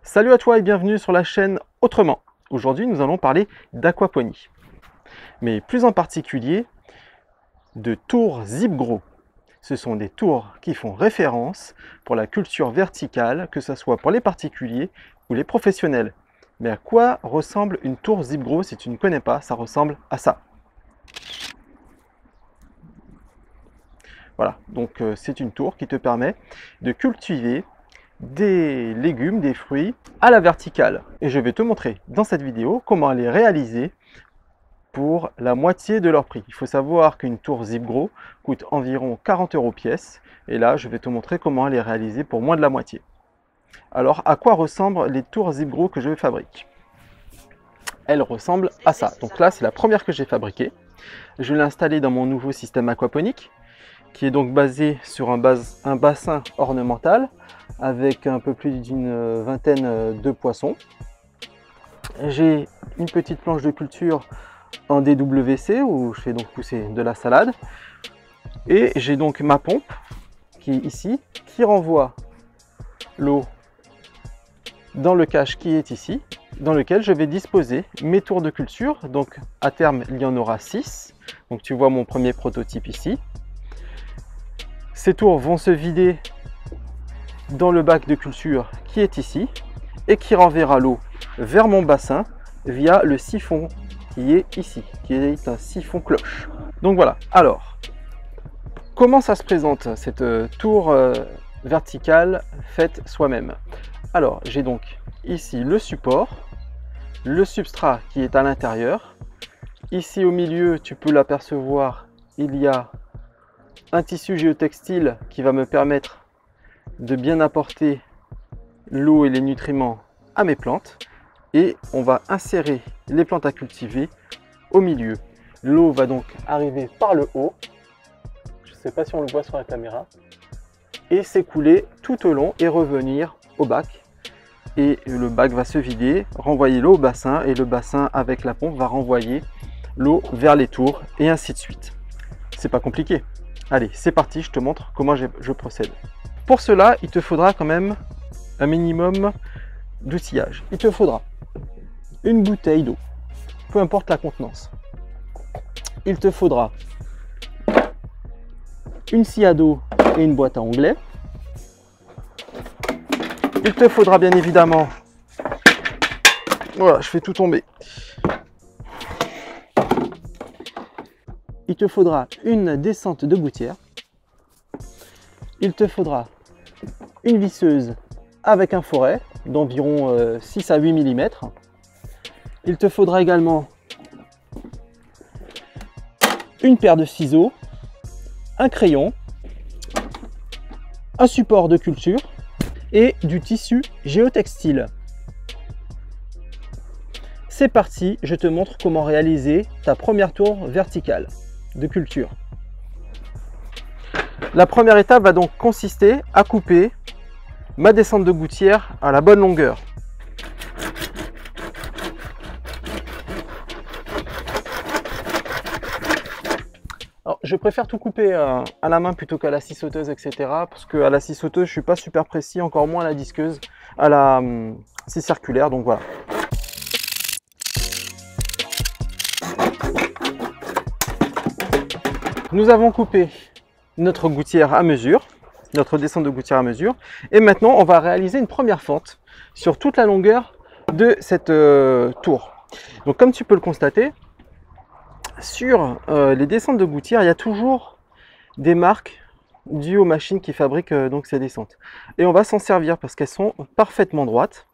Salut à toi et bienvenue sur la chaîne Autrement. Aujourd'hui, nous allons parler d'aquaponie, mais plus en particulier de tours ZipGrow. Ce sont des tours qui font référence pour la culture verticale, que ce soit pour les particuliers ou les professionnels. Mais à quoi ressemble une tour ZipGrow? Si tu ne connais pas, ça ressemble à ça. Voilà, donc c'est une tour qui te permet de cultiver des légumes, des fruits à la verticale. Et je vais te montrer dans cette vidéo comment les réaliser pour la moitié de leur prix. Il faut savoir qu'une tour ZipGrow coûte environ 40 € pièce. Et là, je vais te montrer comment les réaliser pour moins de la moitié. Alors, à quoi ressemblent les tours ZipGrow que je fabrique? Elles ressemblent à ça. Donc là, c'est la première que j'ai fabriquée. Je l'ai installée dans mon nouveau système aquaponique, qui est donc basé sur un bassin ornemental avec un peu plus d'une vingtaine de poissons. J'ai une petite planche de culture en DWC où je fais donc pousser de la salade. Et j'ai donc ma pompe qui est ici, qui renvoie l'eau dans le cache qui est ici, dans lequel je vais disposer mes tours de culture. Donc à terme, il y en aura 6. Donc tu vois mon premier prototype ici. Ces tours vont se vider dans le bac de culture qui est ici et qui renverra l'eau vers mon bassin via le siphon qui est ici, qui est un siphon cloche. Donc voilà, alors, comment ça se présente cette tour verticale faite soi-même? Alors, j'ai donc ici le support, le substrat qui est à l'intérieur. Ici au milieu, tu peux l'apercevoir, il y a un tissu géotextile qui va me permettre de bien apporter l'eau et les nutriments à mes plantes. Et on va insérer les plantes à cultiver au milieu. L'eau va donc arriver par le haut. Je ne sais pas si on le voit sur la caméra. Et s'écouler tout au long et revenir au bac. Et le bac va se vider, renvoyer l'eau au bassin. Et le bassin avec la pompe va renvoyer l'eau vers les tours et ainsi de suite. C'est pas compliqué. Allez, c'est parti, je te montre comment je procède. Pour cela, il te faudra quand même un minimum d'outillage. Il te faudra une bouteille d'eau, peu importe la contenance. Il te faudra une scie à dos et une boîte à onglets. Il te faudra bien évidemment, voilà, je fais tout tomber. Il te faudra une descente de gouttière. Il te faudra une visseuse avec un foret d'environ 6 à 8 mm. Il te faudra également une paire de ciseaux, un crayon, un support de culture et du tissu géotextile. C'est parti, je te montre comment réaliser ta première tour verticale de culture. La première étape va donc consister à couper ma descente de gouttière à la bonne longueur. Alors, je préfère tout couper à la main plutôt qu'à la scie sauteuse, etc. Parce qu'à la scie sauteuse, je ne suis pas super précis, encore moins à la disqueuse, à la scie circulaire, donc voilà. Nous avons coupé notre gouttière à mesure, notre descente de gouttière à mesure. Et maintenant, on va réaliser une première fente sur toute la longueur de cette tour. Donc, comme tu peux le constater, sur les descentes de gouttière, il y a toujours des marques dues aux machines qui fabriquent donc ces descentes. Et on va s'en servir parce qu'elles sont parfaitement droites.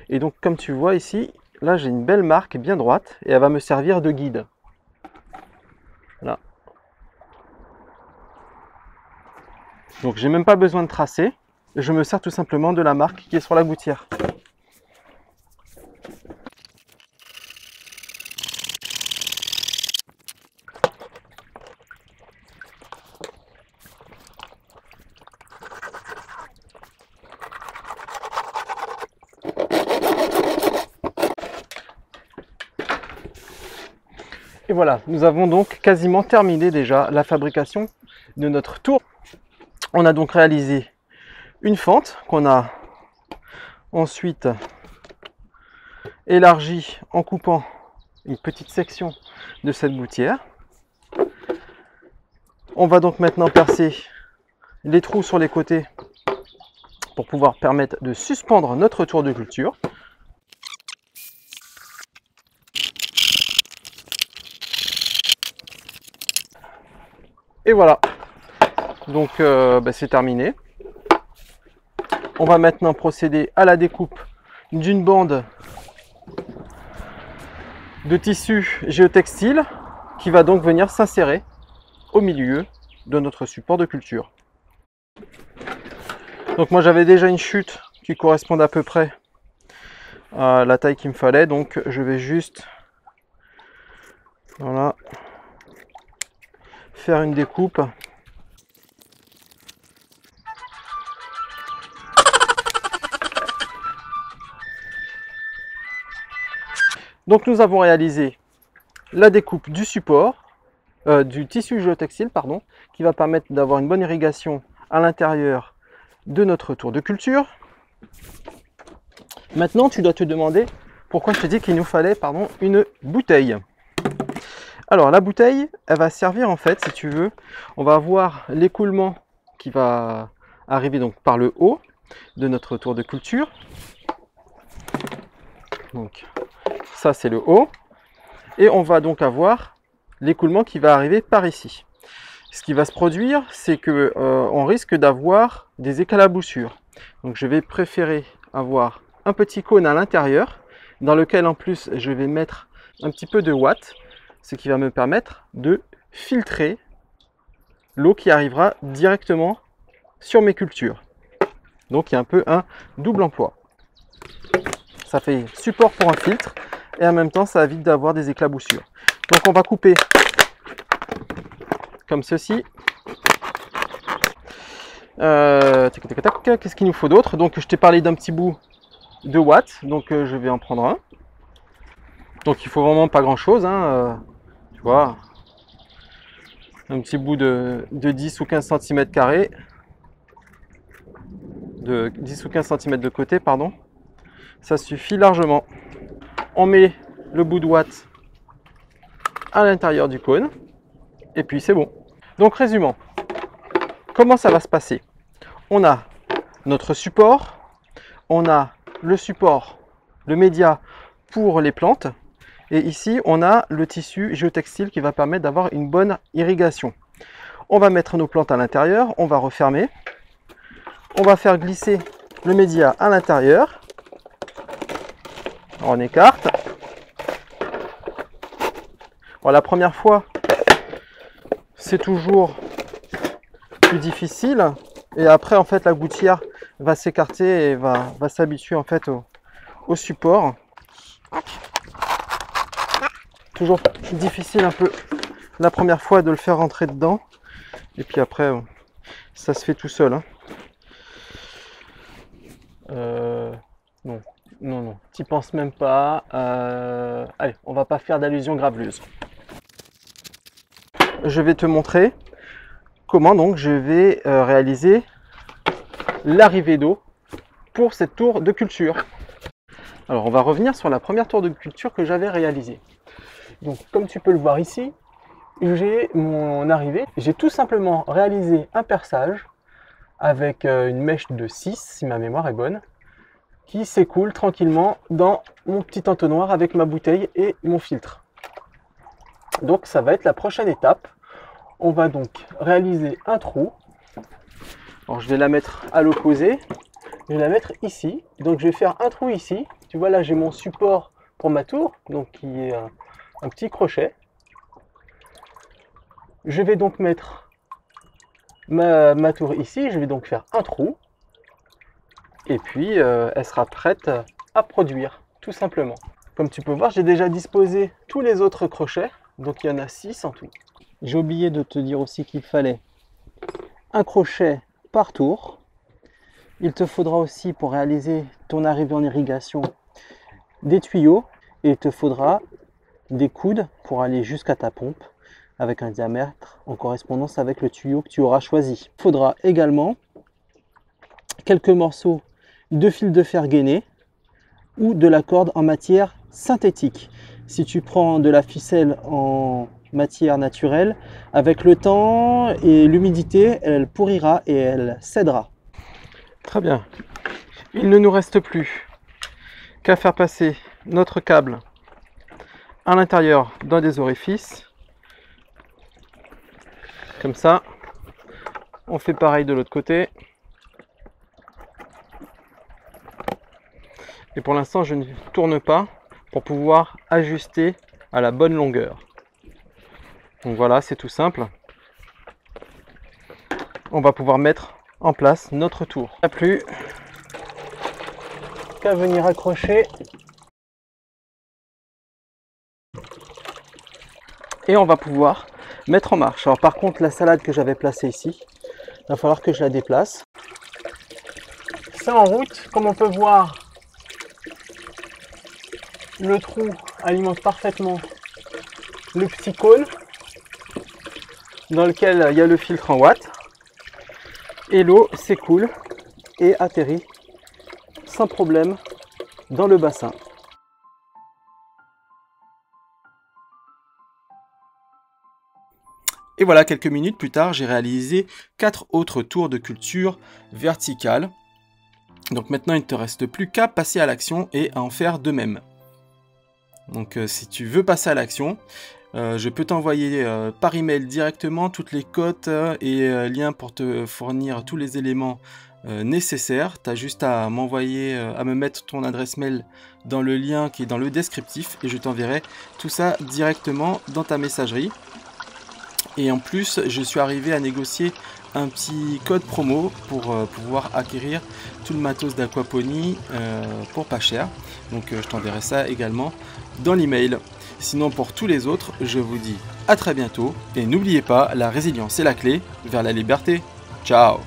Et donc, comme tu vois ici, là, j'ai une belle marque bien droite et elle va me servir de guide. Voilà. Donc j'ai même pas besoin de tracer, je me sers tout simplement de la marque qui est sur la gouttière. Et voilà, nous avons donc quasiment terminé déjà la fabrication de notre tour. On a donc réalisé une fente qu'on a ensuite élargi en coupant une petite section de cette gouttière. On va donc maintenant percer les trous sur les côtés pour pouvoir permettre de suspendre notre tour de culture. Et voilà, donc c'est terminé. On va maintenant procéder à la découpe d'une bande de tissu géotextile qui va donc venir s'insérer au milieu de notre support de culture. Donc moi j'avais déjà une chute qui correspond à peu près à la taille qu'il me fallait, donc je vais juste voilà, faire une découpe. Donc nous avons réalisé la découpe du support, du tissu géotextile, pardon, qui va permettre d'avoir une bonne irrigation à l'intérieur de notre tour de culture. Maintenant, tu dois te demander pourquoi je t'ai dit qu'il nous fallait une bouteille. Alors la bouteille, elle va servir en fait, si tu veux, on va avoir l'écoulement qui va arriver donc par le haut de notre tour de culture. Donc ça c'est le haut. Et on va donc avoir l'écoulement qui va arriver par ici. Ce qui va se produire, c'est que on risque d'avoir des éclaboussures. Donc je vais préférer avoir un petit cône à l'intérieur, dans lequel en plus je vais mettre un petit peu de watts, ce qui va me permettre de filtrer l'eau qui arrivera directement sur mes cultures. Donc il y a un peu un double emploi. Ça fait support pour un filtre et en même temps ça évite d'avoir des éclaboussures. Donc on va couper comme ceci. Qu'est-ce qu'il nous faut d'autre? Donc je t'ai parlé d'un petit bout de watts, donc je vais en prendre un. Donc il faut vraiment pas grand chose, hein, tu vois, un petit bout de 10 ou 15 cm carrés, de 10 ou 15 cm de côté, pardon, ça suffit largement. On met le bout de watt à l'intérieur du cône et puis c'est bon. Donc résumons, comment ça va se passer? On a notre support, on a le support, le média pour les plantes, et ici on a le tissu géotextile qui va permettre d'avoir une bonne irrigation. On va mettre nos plantes à l'intérieur, on va refermer, on va faire glisser le média à l'intérieur, on écarte. Bon, la première fois c'est toujours plus difficile, et après en fait la gouttière va s'écarter et va s'habituer en fait au support. Toujours difficile un peu la première fois de le faire rentrer dedans, et puis après ça se fait tout seul, hein. Non, t'y penses même pas. Allez, on va pas faire d'allusion graveleuse. Je vais te montrer comment donc je vais réaliser l'arrivée d'eau pour cette tour de culture. Alors on va revenir sur la première tour de culture que j'avais réalisée. Donc comme tu peux le voir ici, j'ai mon arrivée. J'ai tout simplement réalisé un perçage avec une mèche de 6, si ma mémoire est bonne, qui s'écoule tranquillement dans mon petit entonnoir avec ma bouteille et mon filtre. Donc ça va être la prochaine étape. On va donc réaliser un trou. Alors je vais la mettre à l'opposé. Je vais la mettre ici. Donc je vais faire un trou ici. Tu vois là j'ai mon support pour ma tour, donc qui est un petit crochet. Je vais donc mettre ma tour ici. Je vais donc faire un trou. Et puis elle sera prête à produire, tout simplement. Comme tu peux voir, j'ai déjà disposé tous les autres crochets. Donc il y en a 6 en tout. J'ai oublié de te dire aussi qu'il fallait un crochet par tour. Il te faudra aussi, pour réaliser ton arrivée en irrigation, des tuyaux. Et il te faudra des coudes pour aller jusqu'à ta pompe avec un diamètre en correspondance avec le tuyau que tu auras choisi. Il faudra également quelques morceaux de fil de fer gainé ou de la corde en matière synthétique. Si tu prends de la ficelle en matière naturelle, avec le temps et l'humidité, elle pourrira et elle cédera. Très bien. Il ne nous reste plus qu'à faire passer notre câble à l'intérieur d'un des orifices. Comme ça. On fait pareil de l'autre côté. Et pour l'instant, je ne tourne pas pour pouvoir ajuster à la bonne longueur. Donc voilà, c'est tout simple. On va pouvoir mettre en place notre tour. Il n'y a plus qu'à venir accrocher. Et on va pouvoir mettre en marche. Alors par contre, la salade que j'avais placée ici, il va falloir que je la déplace. C'est en route, comme on peut voir, le trou alimente parfaitement le petit cône dans lequel il y a le filtre en watts et l'eau s'écoule et atterrit sans problème dans le bassin. Et voilà, quelques minutes plus tard, j'ai réalisé 4 autres tours de culture verticale. Donc maintenant, il ne te reste plus qu'à passer à l'action et à en faire de même. Donc si tu veux passer à l'action, je peux t'envoyer par email directement toutes les cotes et liens pour te fournir tous les éléments nécessaires. Tu as juste à m'envoyer, à me mettre ton adresse mail dans le lien qui est dans le descriptif et je t'enverrai tout ça directement dans ta messagerie. Et en plus, je suis arrivé à négocier un petit code promo pour pouvoir acquérir tout le matos d'aquaponie pour pas cher. Donc je t'enverrai ça également dans l'email. Sinon pour tous les autres, je vous dis à très bientôt et n'oubliez pas, la résilience est la clé vers la liberté. Ciao!